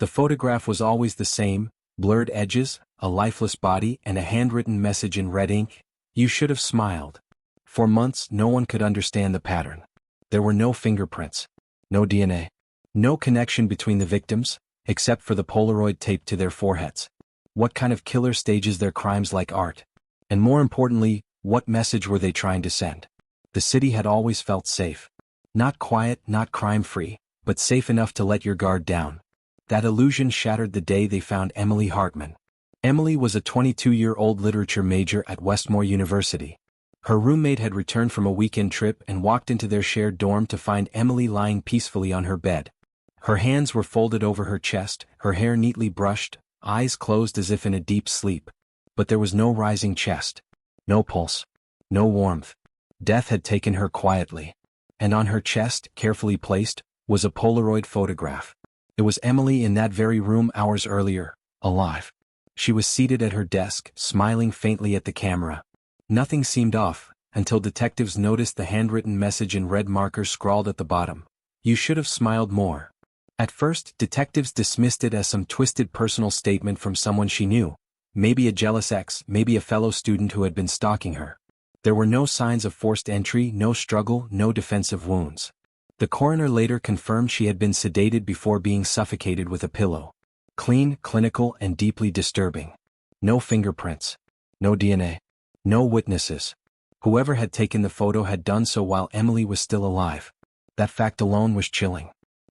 The photograph was always the same: blurred edges, a lifeless body, and a handwritten message in red ink: "You should have smiled." For months, no one could understand the pattern. There were no fingerprints, no DNA, no connection between the victims, except for the Polaroid taped to their foreheads. What kind of killer stages their crimes like art? And more importantly, what message were they trying to send? The city had always felt safe. Not quiet, not crime-free, but safe enough to let your guard down. That illusion shattered the day they found Emily Hartman. Emily was a 22-year-old literature major at Westmore University. Her roommate had returned from a weekend trip and walked into their shared dorm to find Emily lying peacefully on her bed. Her hands were folded over her chest, her hair neatly brushed, eyes closed as if in a deep sleep. But there was no rising chest, no pulse, no warmth. Death had taken her quietly. And on her chest, carefully placed, was a Polaroid photograph. It was Emily in that very room hours earlier, alive. She was seated at her desk, smiling faintly at the camera. Nothing seemed off, until detectives noticed the handwritten message in red marker scrawled at the bottom: "You should have smiled more." At first, detectives dismissed it as some twisted personal statement from someone she knew. Maybe a jealous ex, maybe a fellow student who had been stalking her. There were no signs of forced entry, no struggle, no defensive wounds. The coroner later confirmed she had been sedated before being suffocated with a pillow. Clean, clinical, and deeply disturbing. No fingerprints. No DNA. No witnesses. Whoever had taken the photo had done so while Emily was still alive. That fact alone was chilling.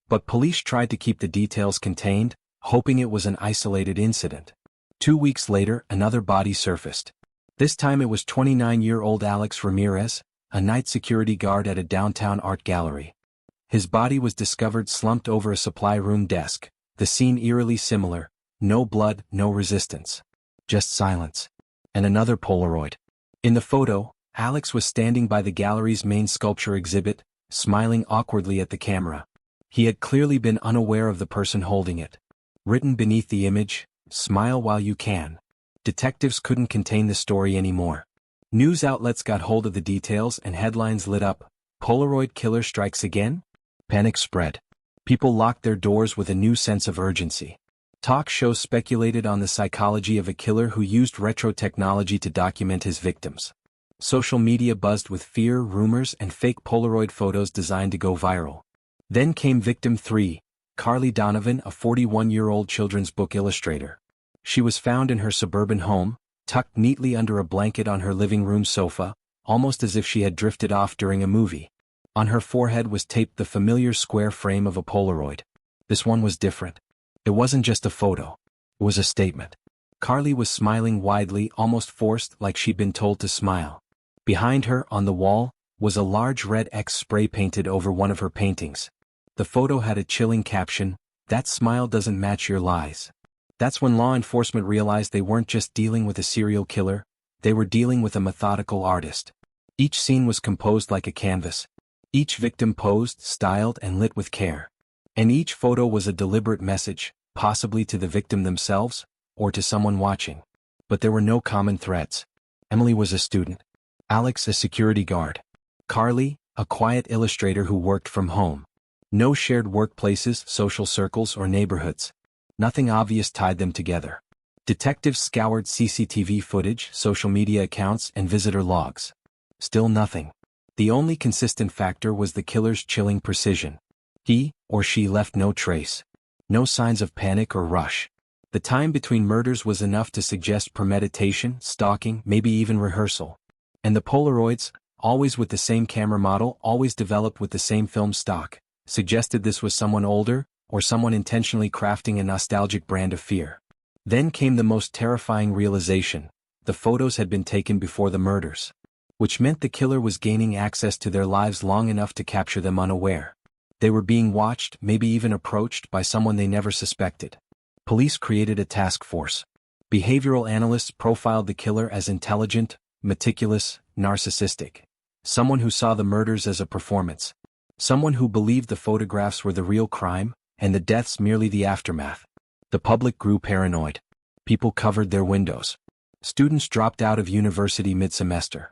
But police tried to keep the details contained, hoping it was an isolated incident. 2 weeks later, another body surfaced. This time it was 29-year-old Alex Ramirez, a night security guard at a downtown art gallery. His body was discovered slumped over a supply room desk, the scene eerily similar: no blood, no resistance. Just silence. And another Polaroid. In the photo, Alex was standing by the gallery's main sculpture exhibit, smiling awkwardly at the camera. He had clearly been unaware of the person holding it. Written beneath the image: "Smile while you can." Detectives couldn't contain the story anymore. News outlets got hold of the details and headlines lit up: "Polaroid killer strikes again?" Panic spread. People locked their doors with a new sense of urgency. Talk shows speculated on the psychology of a killer who used retro technology to document his victims. Social media buzzed with fear, rumors, and fake Polaroid photos designed to go viral. Then came victim 3, Carly Donovan, a 41-year-old children's book illustrator. She was found in her suburban home, tucked neatly under a blanket on her living room sofa, almost as if she had drifted off during a movie. On her forehead was taped the familiar square frame of a Polaroid. This one was different. It wasn't just a photo. It was a statement. Carly was smiling widely, almost forced, like she'd been told to smile. Behind her, on the wall, was a large red X spray painted over one of her paintings. The photo had a chilling caption: "That smile doesn't match your lies." That's when law enforcement realized they weren't just dealing with a serial killer, they were dealing with a methodical artist. Each scene was composed like a canvas. Each victim posed, styled, and lit with care. And each photo was a deliberate message, possibly to the victim themselves, or to someone watching. But there were no common threads. Emily was a student. Alex, a security guard. Carly, a quiet illustrator who worked from home. No shared workplaces, social circles, or neighborhoods. Nothing obvious tied them together. Detectives scoured CCTV footage, social media accounts, and visitor logs. Still nothing. The only consistent factor was the killer's chilling precision. He or she left no trace. No signs of panic or rush. The time between murders was enough to suggest premeditation, stalking, maybe even rehearsal. And the Polaroids, always with the same camera model, always developed with the same film stock, suggested this was someone older, or someone intentionally crafting a nostalgic brand of fear. Then came the most terrifying realization: the photos had been taken before the murders. Which meant the killer was gaining access to their lives long enough to capture them unaware. They were being watched, maybe even approached, by someone they never suspected. Police created a task force. Behavioral analysts profiled the killer as intelligent, meticulous, narcissistic. Someone who saw the murders as a performance. Someone who believed the photographs were the real crime, and the deaths merely the aftermath. The public grew paranoid. People covered their windows. Students dropped out of university mid-semester.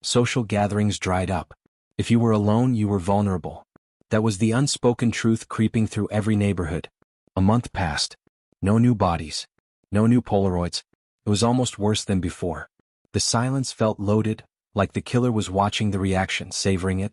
Social gatherings dried up. If you were alone, you were vulnerable. That was the unspoken truth creeping through every neighborhood. A month passed. No new bodies. No new Polaroids. It was almost worse than before. The silence felt loaded, like the killer was watching the reaction, savoring it.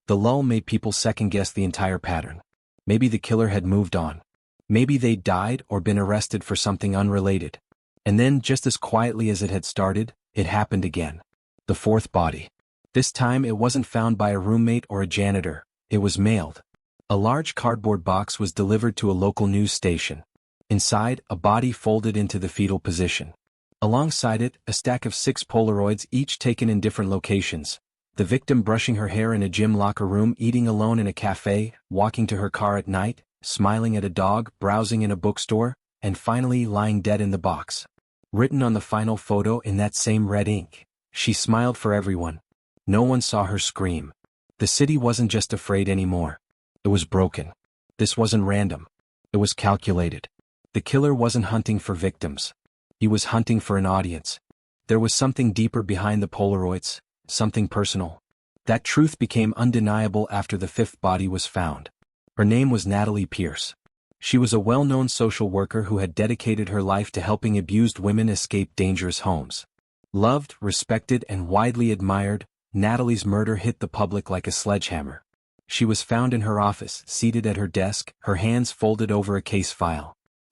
The lull made people second-guess the entire pattern. Maybe the killer had moved on. Maybe they'd died or been arrested for something unrelated. And then, just as quietly as it had started, it happened again. The fourth body. This time it wasn't found by a roommate or a janitor, it was mailed. A large cardboard box was delivered to a local news station. Inside, a body folded into the fetal position. Alongside it, a stack of 6 Polaroids, each taken in different locations. The victim brushing her hair in a gym locker room, eating alone in a cafe, walking to her car at night, smiling at a dog, browsing in a bookstore, and finally lying dead in the box. Written on the final photo in that same red ink, she smiled for everyone. No one saw her scream. The city wasn't just afraid anymore. It was broken. This wasn't random. It was calculated. The killer wasn't hunting for victims. He was hunting for an audience. There was something deeper behind the Polaroids, something personal. That truth became undeniable after the 5th body was found. Her name was Natalie Pierce. She was a well-known social worker who had dedicated her life to helping abused women escape dangerous homes. Loved, respected, and widely admired, Natalie's murder hit the public like a sledgehammer. She was found in her office, seated at her desk, her hands folded over a case file.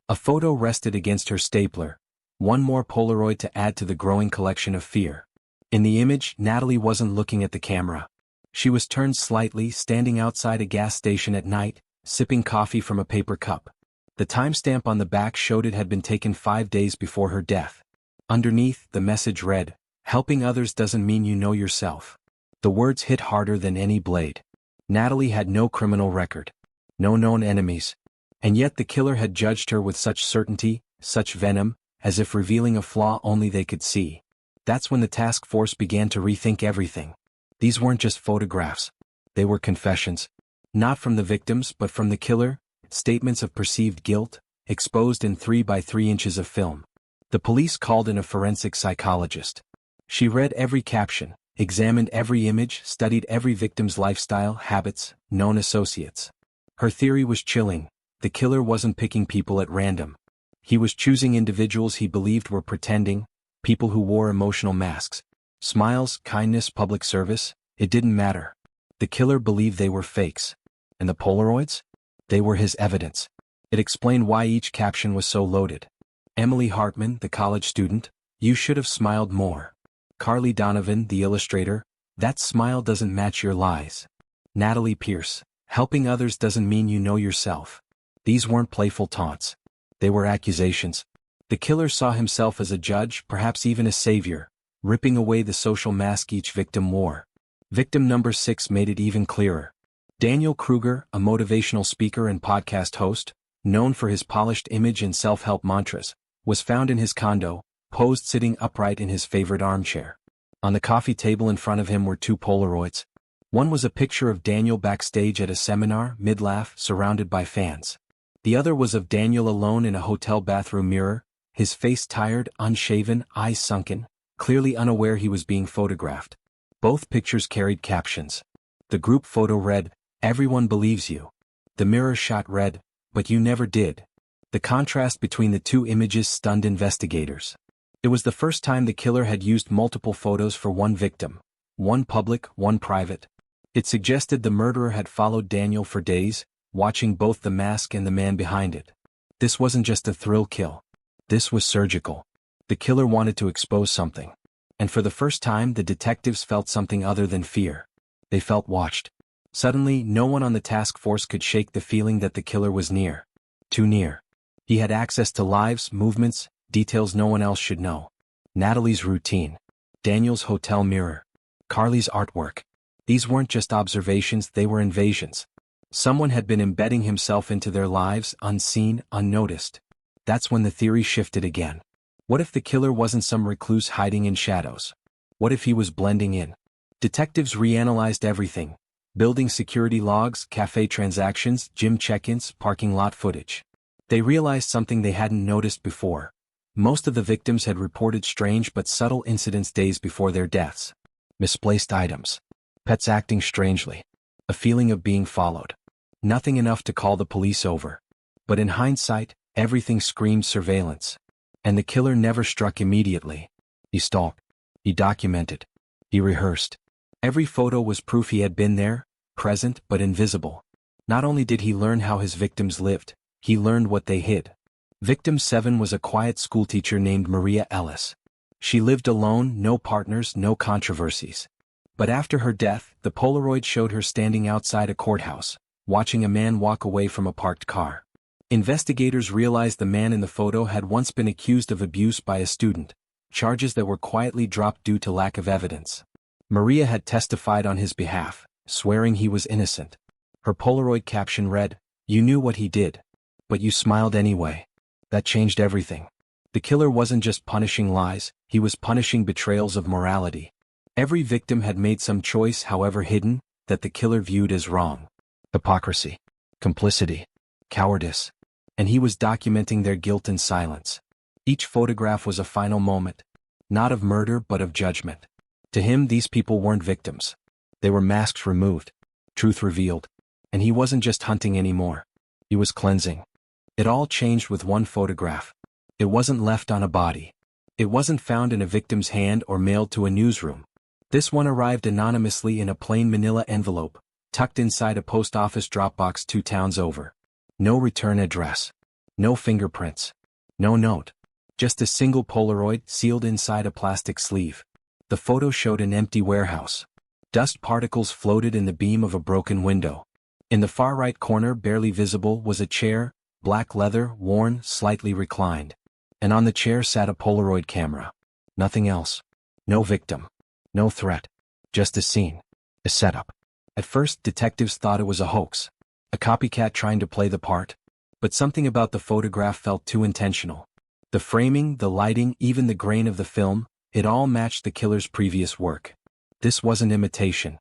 A photo rested against her stapler. One more Polaroid to add to the growing collection of fear. In the image, Natalie wasn't looking at the camera. She was turned slightly, standing outside a gas station at night, sipping coffee from a paper cup. The timestamp on the back showed it had been taken 5 days before her death. Underneath, the message read, "Helping others doesn't mean you know yourself." The words hit harder than any blade. Natalie had no criminal record. No known enemies. And yet the killer had judged her with such certainty, such venom, as if revealing a flaw only they could see. That's when the task force began to rethink everything. These weren't just photographs. They were confessions. Not from the victims but from the killer, statements of perceived guilt, exposed in 3 by 3 inches of film. The police called in a forensic psychologist. She read every caption, examined every image, studied every victim's lifestyle, habits, known associates. Her theory was chilling. The killer wasn't picking people at random. He was choosing individuals he believed were pretending, people who wore emotional masks. Smiles, kindness, public service, it didn't matter. The killer believed they were fakes. And the Polaroids? They were his evidence. It explained why each caption was so loaded. Emily Hartman, the college student, "You should have smiled more." Carly Donovan, the illustrator, "That smile doesn't match your lies." Natalie Pierce, "Helping others doesn't mean you know yourself." These weren't playful taunts. They were accusations. The killer saw himself as a judge, perhaps even a savior, ripping away the social mask each victim wore. Victim number 6 made it even clearer. Daniel Kruger, a motivational speaker and podcast host, known for his polished image and self-help mantras, was found in his condo, posed sitting upright in his favorite armchair. On the coffee table in front of him were 2 Polaroids. One was a picture of Daniel backstage at a seminar, mid-laugh, surrounded by fans. The other was of Daniel alone in a hotel bathroom mirror, his face tired, unshaven, eyes sunken, clearly unaware he was being photographed. Both pictures carried captions. The group photo read, "Everyone believes you." The mirror shot read, "But you never did." The contrast between the 2 images stunned investigators. It was the first time the killer had used multiple photos for one victim. One public, one private. It suggested the murderer had followed Daniel for days, watching both the mask and the man behind it. This wasn't just a thrill kill. This was surgical. The killer wanted to expose something. And for the first time the detectives felt something other than fear. They felt watched. Suddenly, no one on the task force could shake the feeling that the killer was near. Too near. He had access to lives, movements, details no one else should know. Natalie's routine. Daniel's hotel mirror. Carly's artwork. These weren't just observations, they were invasions. Someone had been embedding himself into their lives, unseen, unnoticed. That's when the theory shifted again. What if the killer wasn't some recluse hiding in shadows? What if he was blending in? Detectives reanalyzed everything. Building security logs, cafe transactions, gym check-ins, parking lot footage. They realized something they hadn't noticed before. Most of the victims had reported strange but subtle incidents days before their deaths. Misplaced items. Pets acting strangely. A feeling of being followed. Nothing enough to call the police over. But in hindsight, Everything screamed surveillance. And the killer never struck immediately. He stalked. He documented. He rehearsed. Every photo was proof he had been there, present but invisible. Not only did he learn how his victims lived, he learned what they hid. Victim 7 was a quiet schoolteacher named Maria Ellis. She lived alone, no partners, no controversies. But after her death, the Polaroid showed her standing outside a courthouse, watching a man walk away from a parked car. Investigators realized the man in the photo had once been accused of abuse by a student, charges that were quietly dropped due to lack of evidence. Maria had testified on his behalf, swearing he was innocent. Her Polaroid caption read, "You knew what he did. But you smiled anyway." That changed everything. The killer wasn't just punishing lies, he was punishing betrayals of morality. Every victim had made some choice, however hidden, that the killer viewed as wrong. Hypocrisy, complicity, cowardice. And he was documenting their guilt in silence. Each photograph was a final moment, not of murder but of judgment. To him, these people weren't victims. They were masks removed, truth revealed. And he wasn't just hunting anymore. He was cleansing. It all changed with one photograph. It wasn't left on a body. It wasn't found in a victim's hand or mailed to a newsroom. This one arrived anonymously in a plain manila envelope, tucked inside a post office drop box 2 towns over. No return address. No fingerprints. No note. Just a single Polaroid sealed inside a plastic sleeve. The photo showed an empty warehouse. Dust particles floated in the beam of a broken window. In the far right corner, barely visible, was a chair, black leather, worn, slightly reclined. And on the chair sat a Polaroid camera. Nothing else. No victim. No threat. Just a scene. A setup. At first, detectives thought it was a hoax. A copycat trying to play the part. But something about the photograph felt too intentional. The framing, the lighting, even the grain of the film, it all matched the killer's previous work. This wasn't imitation.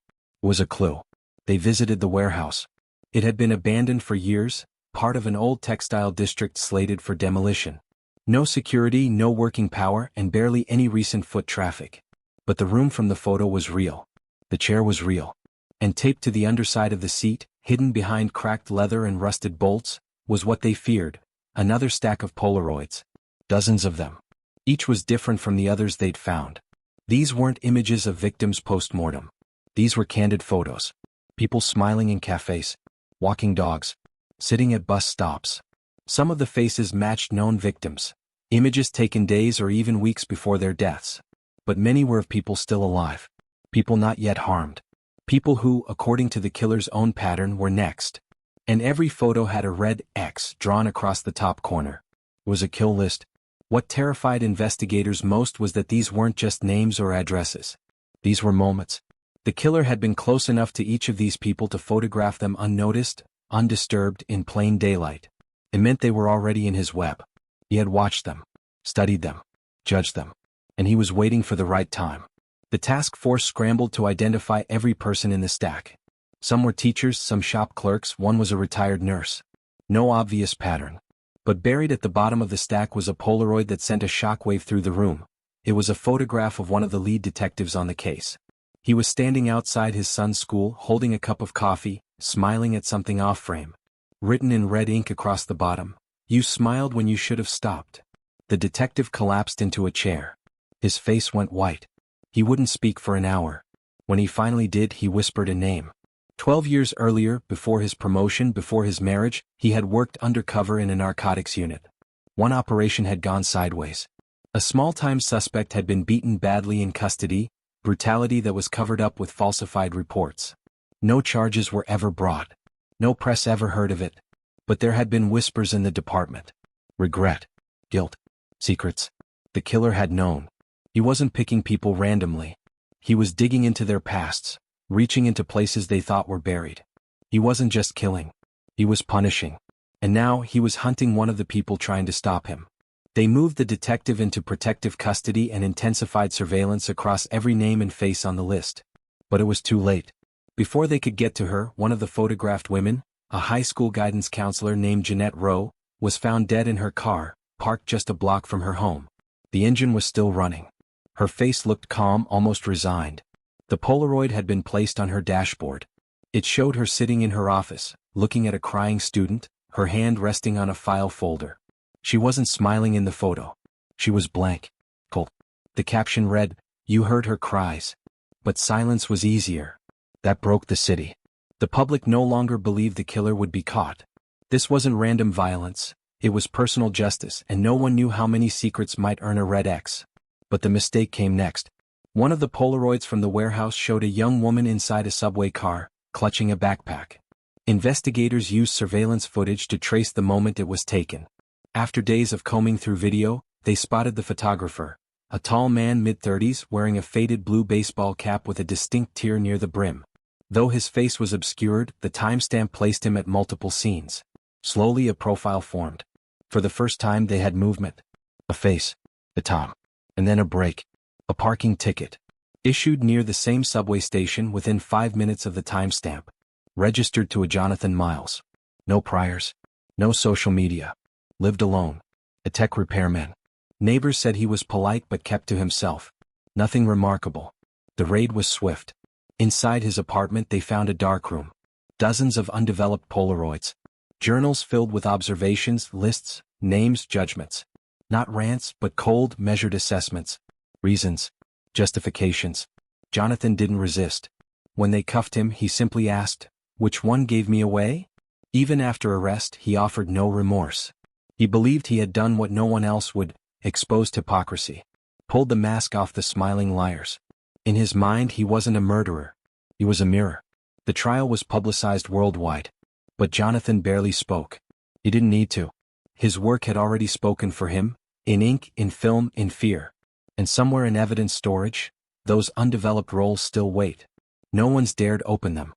It was a clue. They visited the warehouse. It had been abandoned for years, part of an old textile district slated for demolition. No security, no working power, and barely any recent foot traffic. But the room from the photo was real. The chair was real. And taped to the underside of the seat, hidden behind cracked leather and rusted bolts, was what they feared: another stack of Polaroids. Dozens of them. Each was different from the others they'd found. These weren't images of victims post-mortem. These were candid photos. People smiling in cafes, walking dogs, sitting at bus stops. Some of the faces matched known victims, images taken days or even weeks before their deaths. But many were of people still alive. People not yet harmed. People who, according to the killer's own pattern, were next. And every photo had a red X drawn across the top corner. It was a kill list. What terrified investigators most was that these weren't just names or addresses. These were moments. The killer had been close enough to each of these people to photograph them unnoticed, undisturbed, in plain daylight. It meant they were already in his web. He had watched them, studied them, judged them. And he was waiting for the right time. The task force scrambled to identify every person in the stack. Some were teachers, some shop clerks, one was a retired nurse. No obvious pattern. But buried at the bottom of the stack was a Polaroid that sent a shockwave through the room. It was a photograph of one of the lead detectives on the case. He was standing outside his son's school, holding a cup of coffee, smiling at something off-frame. Written in red ink across the bottom, "You smiled when you should have stopped." The detective collapsed into a chair. His face went white. He wouldn't speak for an hour. When he finally did, he whispered a name. 12 years earlier, before his promotion, before his marriage, he had worked undercover in a narcotics unit. One operation had gone sideways. A small-time suspect had been beaten badly in custody, brutality that was covered up with falsified reports. No charges were ever brought. No press ever heard of it. But there had been whispers in the department. Regret. Guilt. Secrets. The killer had known. He wasn't picking people randomly. He was digging into their pasts, reaching into places they thought were buried. He wasn't just killing. He was punishing. And now he was hunting one of the people trying to stop him. They moved the detective into protective custody and intensified surveillance across every name and face on the list. But it was too late. Before they could get to her, one of the photographed women, a high school guidance counselor named Jeanette Rowe, was found dead in her car, parked just a block from her home. The engine was still running. Her face looked calm, almost resigned. The Polaroid had been placed on her dashboard. It showed her sitting in her office, looking at a crying student, her hand resting on a file folder. She wasn't smiling in the photo. She was blank. Cold. The caption read, "You heard her cries." But silence was easier. That broke the city. The public no longer believed the killer would be caught. This wasn't random violence, it was personal justice, and no one knew how many secrets might earn a red X. But the mistake came next. One of the Polaroids from the warehouse showed a young woman inside a subway car, clutching a backpack. Investigators used surveillance footage to trace the moment it was taken. After days of combing through video, they spotted the photographer, a tall man mid-30s wearing a faded blue baseball cap with a distinct tear near the brim. Though his face was obscured, the timestamp placed him at multiple scenes. Slowly a profile formed. For the first time they had movement. A face. A top. And then a break. A parking ticket. Issued near the same subway station within 5 minutes of the timestamp. Registered to a Jonathan Miles. No priors. No social media. Lived alone. A tech repairman. Neighbors said he was polite but kept to himself. Nothing remarkable. The raid was swift. Inside his apartment they found a darkroom. Dozens of undeveloped Polaroids. Journals filled with observations, lists, names, judgments. Not rants, but cold, measured assessments. Reasons. Justifications. Jonathan didn't resist. When they cuffed him, he simply asked, "Which one gave me away?" Even after arrest, he offered no remorse. He believed he had done what no one else would, exposed hypocrisy. Pulled the mask off the smiling liars. In his mind he wasn't a murderer. He was a mirror. The trial was publicized worldwide. But Jonathan barely spoke. He didn't need to. His work had already spoken for him, in ink, in film, in fear. And somewhere in evidence storage, those undeveloped rolls still wait. No one's dared open them.